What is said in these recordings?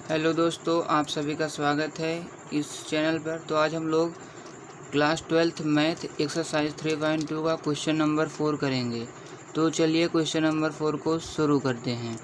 Hello दोस्तों, आप सभी का स्वागत है इस चैनल पर। तो आज हम लोग क्लास 12th मैथ एक्सरसाइज 3.2 का क्वेश्चन नंबर 4 करेंगे। तो चलिए क्वेश्चन नंबर 4 को शुरू करते हैं।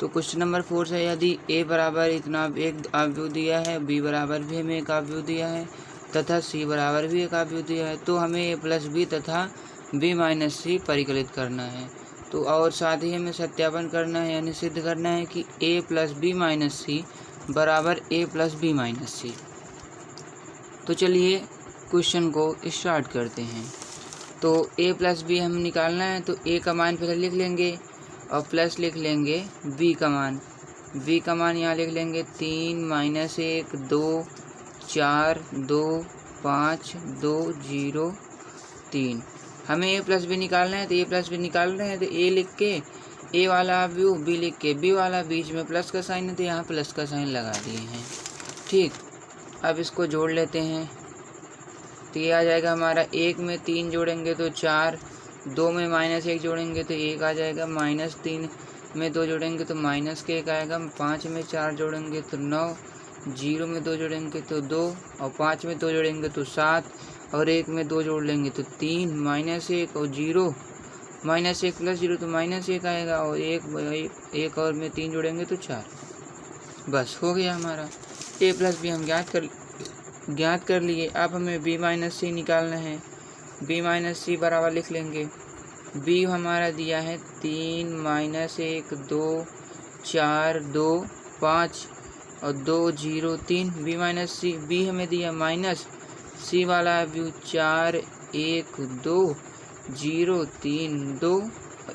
तो क्वेश्चन नंबर 4 से यदि a बराबर इतना एक आव्यूह दिया है, b बराबर भी हमें एक आव्यूह दिया है तथा c बराबर भी एक आव्यूह दिया है, तो हमें a प्लस बी तथा b माइनस सी परिकलित करना है। तो और साथ ही हमें सत्यापन करना है यानी सिद्ध करना है कि a प्लस बी माइनस सी बराबर a प्लस बी माइनस सी। तो चलिए क्वेश्चन को स्टार्ट करते हैं। तो a प्लस बी हम निकालना है, तो a का मान पहले लिख लेंगे और प्लस लिख लेंगे b का मान। b का मान यहाँ लिख लेंगे 3 माइनस 1 2 4 2 5 2 0 3। हमें a प्लस बी निकालना है, तो a प्लस बी निकाल रहे हैं तो a लिख के a वाला आव्यूह b लिख के b वाला, बीच में प्लस का साइन है तो यहाँ प्लस का साइन लगा दिए हैं। ठीक, अब इसको जोड़ लेते हैं। तो ये आ जाएगा हमारा 1 में 3 जोड़ेंगे तो 4, 2 में माइनस 1 जोड़ेंगे तो 1 आ जाएगा, माइनस 3 में 2 जोड़ेंगे तो माइनस के 1 आएगा, 5 में 4 जोड़ेंगे तो 9, 0 में 2 जोड़ेंगे तो 2 और 5 में 2 जोड़ेंगे तो 7 और 1 में 2 जोड़ लेंगे तो 3, माइनस 1 और 0, माइनस 1 प्लस 0 तो माइनस 1 आएगा और एक और में 3 जोड़ेंगे तो 4। बस हो गया हमारा a प्लस बी हम ज्ञात कर लिए। अब हमें b माइनस सी निकालना है। b माइनस सी बराबर लिख लेंगे, b हमारा दिया है 3 माइनस 1 2 4 2 5 और 2 0 3। b माइनस सी, b हमें दिया माइनस c वाला व्यू 4 1 2 0 3 2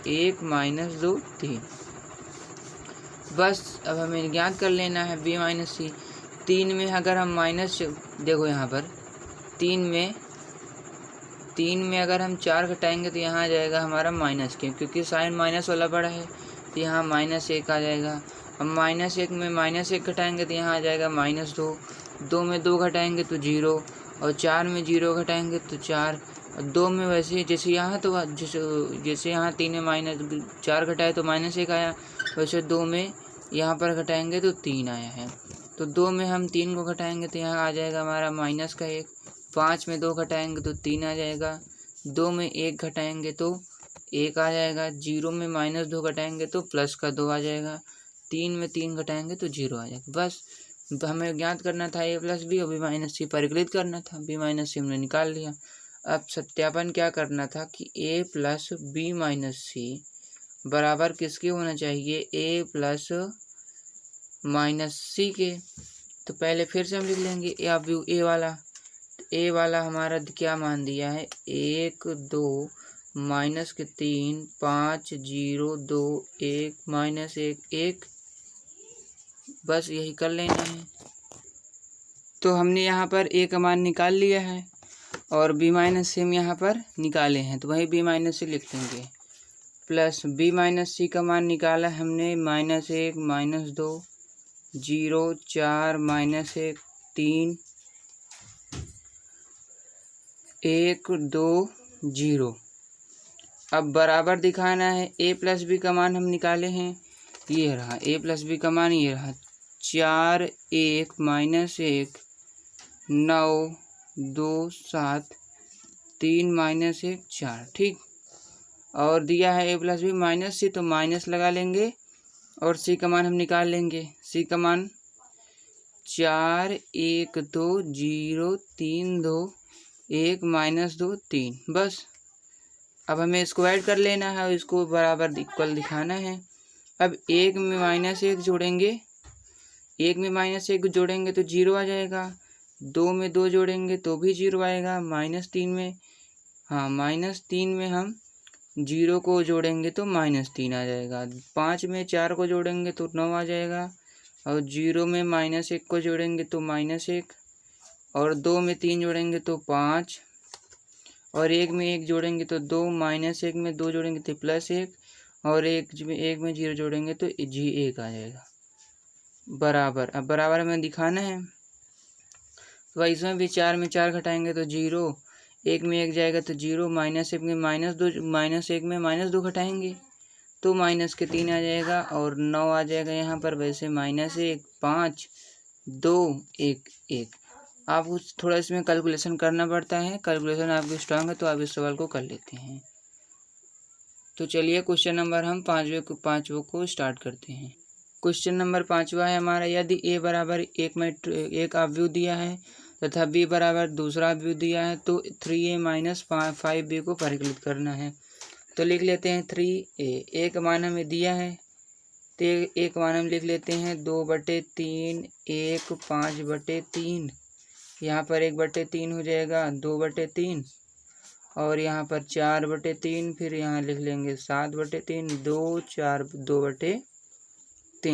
1 माइनस 2 3। बस अब हमें ज्ञात कर लेना है b माइनस सी। 3 में अगर हम माइनस, देखो यहाँ पर 3 में अगर हम 4 घटाएंगे तो यहाँ आ जाएगा हमारा माइनस के, क्योंकि साइन माइनस वाला बड़ा है तो यहाँ माइनस 1 आ जाएगा। अब माइनस 1 में माइनस 1 घटाएंगे तो यहाँ आ जाएगा माइनस 2, 2 में 2 घटाएंगे तो 0 और 4 में 0 घटाएंगे तो 4 और 2 में वैसे जैसे यहाँ तो जैसे यहाँ 3 में माइनस 4 घटाए तो माइनस 1 आया, वैसे 2 में यहाँ पर घटाएंगे तो 3 आया है। तो 2 में हम 3 को घटाएंगे तो यहाँ आ जाएगा हमारा माइनस का 1, 5 में 2 घटाएंगे तो 3 आ जाएगा, 2 में 1 घटाएंगे तो 1 आ जाएगा, 0 में माइनस 2 घटाएंगे तो प्लस का 2 आ जाएगा, 3 में 3 घटाएंगे तो 0 आ जाएगा। बस तो हमें ज्ञात करना था a प्लस बी और b माइनस सी परिकलित करना था। b माइनस सी हमने निकाल लिया। अब सत्यापन क्या करना था कि a प्लस बी माइनस सी बराबर किसके होना चाहिए, a प्लस माइनस सी के। तो पहले फिर से हम लिख लेंगे ए वाला। ए वाला हमारा क्या मान दिया है 1 2 माइनस के 3 5 0 2 1 माइनस 1 1। बस यही कर लेना है। तो हमने यहाँ पर ए का मान निकाल लिया है और बी माइनस सी हम यहाँ पर निकाले हैं, तो वही बी माइनस सी लिख देंगे। प्लस बी माइनस सी का मान निकाला हमने माइनस 1 माइनस 2 0 4 माइनस 1 3 1 2 0। अब बराबर दिखाना है, a प्लस बी का मान हम निकाले हैं, ये रहा a प्लस बी का मान, ये रहा 4 1 माइनस 1 9 2 7 3 माइनस 1 4। ठीक, और दिया है a प्लस बी माइनस सी, तो माइनस लगा लेंगे और c का मान हम निकाल लेंगे। c का मान 4 1 2 0 3 2 1 माइनस 2 3। बस अब हमें इसको ऐड कर लेना है और इसको बराबर इक्वल दिखाना है। अब 1 में माइनस 1 जोड़ेंगे, 1 में माइनस 1 जोड़ेंगे तो 0 आ जाएगा, 2 में 2 जोड़ेंगे तो भी 0 आएगा, माइनस 3 में, हाँ माइनस 3 में हम 0 को जोड़ेंगे तो माइनस 3 आ जाएगा, 5 में 4 को जोड़ेंगे तो 9 आ जाएगा और 0 में माइनस 1 को जोड़ेंगे तो माइनस 1 और 2 में 3 जोड़ेंगे तो 5 और 1 में 1 जोड़ेंगे तो 2, माइनस 1 में 2 जोड़ेंगे तो प्लस 1 और 1 में 0 जोड़ेंगे तो 1 आ जाएगा बराबर। अब बराबर हमें दिखाना है, तो इसमें भी 4 में 4 घटाएंगे तो 0, 1 में 1 जाएगा तो 0, माइनस 1 में माइनस 2 घटाएंगे तो माइनस के 3 आ जाएगा और 9 आ जाएगा यहाँ पर। वैसे -1 5 2 1 1। आपको थोड़ा इसमें कैलकुलेशन करना पड़ता है, कैलकुलेशन आपकी स्ट्रांग है तो आप इस सवाल को कर लेते हैं। तो चलिए क्वेश्चन नंबर हम पाँचवें को स्टार्ट करते हैं। क्वेश्चन नंबर 5वां है हमारा, यदि a बराबर एक अवयव दिया है तथा b बराबर दूसरा अवयव दिया है तो 3a माइनस 5b को परिकलित करना है। तो लिख लेते हैं 3a, एक मान हमें दिया है तो एक मान हम लिख लेते हैं 2/3 1 5/3। यहाँ पर 1/3 हो जाएगा 2/3 और यहाँ पर 4/3, फिर यहाँ लिख लेंगे 7/3 2 4 2/3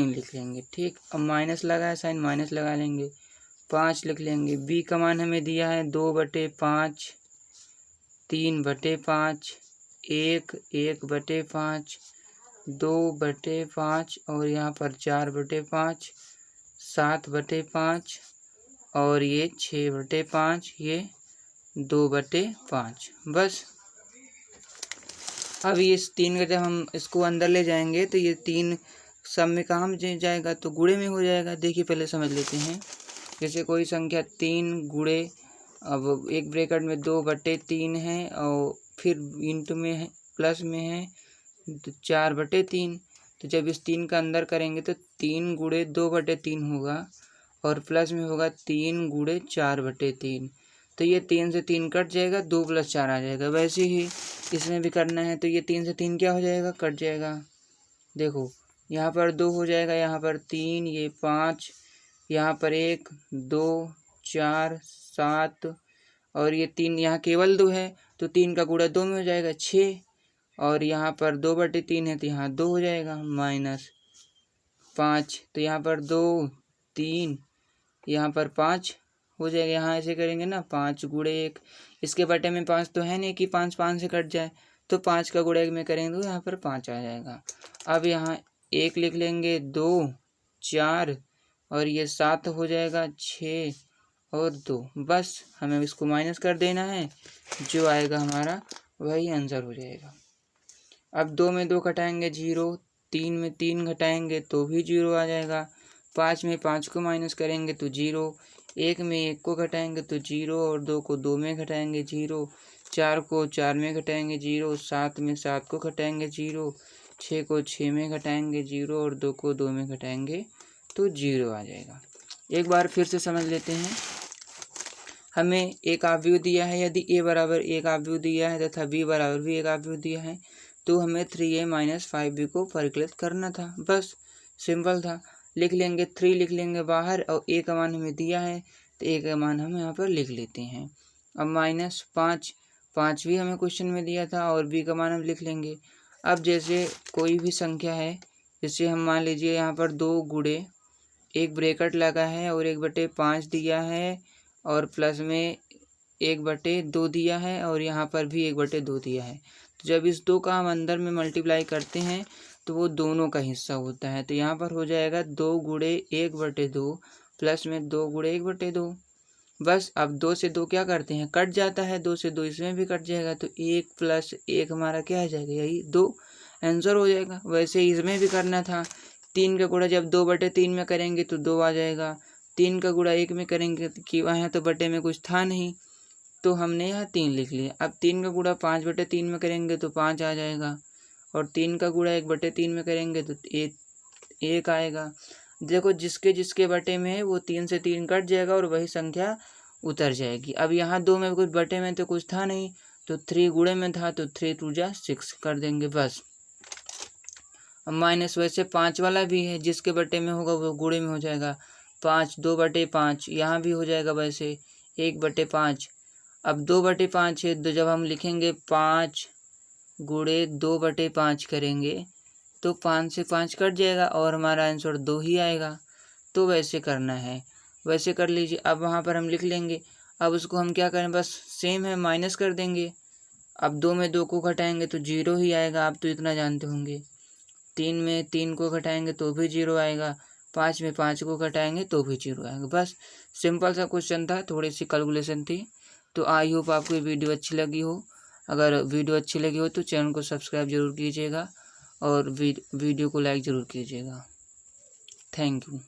लिख लेंगे। ठीक, अब माइनस लगा है साइन, माइनस लगा लेंगे, 5 लिख लेंगे। b का मान हमें दिया है 2/5 3/5 1 1/5 2/5 और यहाँ पर 4/5 7/5 और ये 6/5 ये 2/5। बस अब ये 3 का जब हम इसको अंदर ले जाएंगे तो ये 3 सब में कहाँ जाएगा, तो गुणे में हो जाएगा। देखिए पहले समझ लेते हैं। जैसे कोई संख्या 3 गुणे, अब एक ब्रैकेट में 2/3 है और फिर इंटू में है, प्लस में है तो 4/3। तो जब इस 3 का अंदर करेंगे तो 3 गुणे 2/3 होगा और प्लस में होगा 3 गुणे 4/3। तो ये 3 से 3 कट जाएगा, 2 + 4 आ जाएगा। वैसे ही इसमें भी करना है तो ये 3 से 3 क्या हो जाएगा, कट जाएगा। देखो यहाँ पर 2 हो जाएगा, यहाँ पर 3 ये 5, यहाँ पर 1 2 4 7 और ये 3 यहाँ केवल 2 है तो 3 का गुणा 2 में हो जाएगा 6 और यहाँ पर 2/3 है तो यहाँ 2 हो जाएगा -5। तो यहाँ पर 2 3 यहाँ पर 5 हो जाएगा। यहाँ ऐसे करेंगे ना 5 गुणे 1, इसके बटे में 5 तो है नहीं कि 5 5 से कट जाए, तो 5 का गुणा 1 में करेंगे तो यहाँ पर 5 आ जाएगा। अब यहाँ 1 लिख लेंगे 2 4 और ये 7 हो जाएगा 6 और 2। बस हमें इसको माइनस कर देना है, जो आएगा हमारा वही आंसर हो जाएगा। अब 2 में 2 घटाएंगे 0, 3 में 3 घटाएंगे तो भी 0 आ जाएगा, 5 में 5 को माइनस करेंगे तो 0, 1 में 1 को घटाएंगे तो 0 और 2 को 2 में घटाएंगे 0, 4 को 4 में घटाएंगे 0, 7 में 7 को घटाएंगे 0, 6 को 6 में घटाएंगे 0 और 2 को 2 में घटाएंगे तो 0 आ जाएगा। एक बार फिर से समझ लेते हैं। हमें एक अवयव दिया है, यदि a बराबर एक अवयव दिया है तथा b बराबर भी एक अवयव दिया है तो हमें 3a माइनस 5b को परिकलित करना था। बस सिंपल था। लिख लेंगे 3 लिख लेंगे बाहर और a का मान हमें दिया है तो a का मान हम यहाँ पर लिख लेते हैं। अब -5 भी हमें क्वेश्चन में दिया था और b का मान हम लिख लेंगे। अब जैसे कोई भी संख्या है, जैसे हम मान लीजिए यहाँ पर 2 गुणे, एक ब्रैकेट लगा है और 1/5 दिया है और प्लस में 1/2 दिया है और यहाँ पर भी 1/2 दिया है। तो जब इस 2 का हम अंदर में मल्टीप्लाई करते हैं तो वो दोनों का हिस्सा होता है। तो यहाँ पर हो जाएगा 2 गुणे 1/2 प्लस में 2 गुणे 1/2। बस अब 2 से 2 क्या करते हैं, कट जाता है, 2 से 2 इसमें भी कट जाएगा तो 1 + 1 हमारा क्या आ जाएगा, यही 2 आंसर हो जाएगा। वैसे इसमें भी करना था। 3 का गुणा जब 2/3 में करेंगे तो 2 आ जाएगा, 3 का गुणा 1 में करेंगे कि वहाँ तो बटे में कुछ था नहीं तो हमने यहाँ 3 लिख लिया। अब 3 का गुणा 5/3 में करेंगे तो 5 आ जाएगा और 3 का गुणा 1/3 में करेंगे तो 1 आएगा। देखो जिसके जिसके बटे में है वो 3 से 3 कट जाएगा और वही संख्या उतर जाएगी। अब यहाँ 2 में कुछ बटे में तो कुछ था नहीं तो 3 गुणे में था तो 3 × 2 = 6 कर देंगे बस। अब माइनस वैसे 5 वाला भी है, जिसके बटे में होगा वो गुणे में हो जाएगा। 5 2/5 यहाँ भी हो जाएगा वैसे 1/5। अब 2/5 है तो जब हम लिखेंगे 5 गुणे 2/5 करेंगे तो 5 से 5 कट जाएगा और हमारा आंसर 2 ही आएगा। तो वैसे करना है, वैसे कर लीजिए। अब वहाँ पर हम लिख लेंगे। अब उसको हम क्या करें, बस सेम है, माइनस कर देंगे। अब 2 में 2 को घटाएंगे तो 0 ही आएगा, आप तो इतना जानते होंगे। 3 में 3 को घटाएंगे तो भी 0 आएगा, 5 में 5 को घटाएंगे तो भी 0 आएगा। बस सिंपल सा क्वेश्चन था, थोड़ी सी कैलकुलेशन थी। तो आई होप आपको ये वीडियो अच्छी लगी हो। अगर वीडियो अच्छी लगी हो तो चैनल को सब्सक्राइब जरूर कीजिएगा और वीडियो को लाइक ज़रूर कीजिएगा। Thank you.